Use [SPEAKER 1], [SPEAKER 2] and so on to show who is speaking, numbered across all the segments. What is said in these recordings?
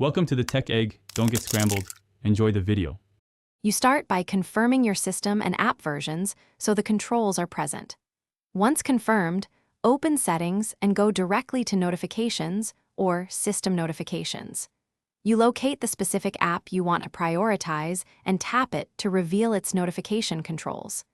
[SPEAKER 1] Welcome to the Tech Egg. Don't get scrambled. Enjoy the video.
[SPEAKER 2] You start by confirming your system and app versions so the controls are present. Once confirmed, open Settings and go directly to Notifications or System Notifications. You locate the specific app you want to prioritize and tap it to reveal its notification controls.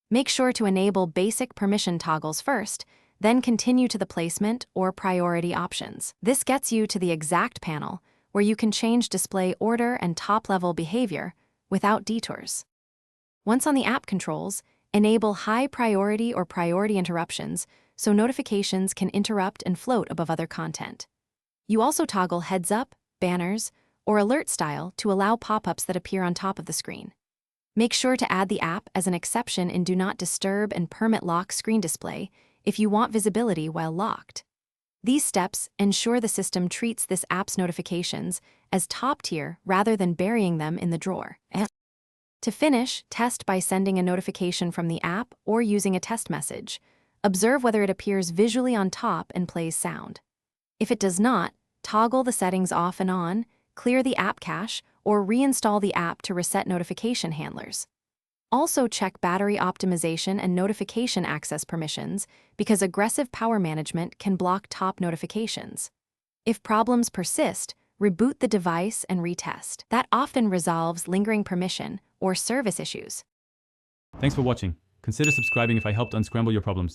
[SPEAKER 2] Make sure to enable basic permission toggles first, then continue to the placement or priority options. This gets you to the exact panel where you can change display order and top-level behavior without detours. Once on the app controls, enable high priority or priority interruptions so notifications can interrupt and float above other content. You also toggle heads up, banners, or alert style to allow pop-ups that appear on top of the screen. Make sure to add the app as an exception in Do Not Disturb and Permit Lock screen display if you want visibility while locked. These steps ensure the system treats this app's notifications as top tier rather than burying them in the drawer. To finish, test by sending a notification from the app or using a test message. Observe whether it appears visually on top and plays sound. If it does not, toggle the settings off and on, clear the app cache, or reinstall the app to reset notification handlers. Also check battery optimization and notification access permissions because aggressive power management can block top notifications. If problems persist, reboot the device and retest. That often resolves lingering permission or service issues.
[SPEAKER 1] Thanks for watching. Consider subscribing if I helped unscramble your problems.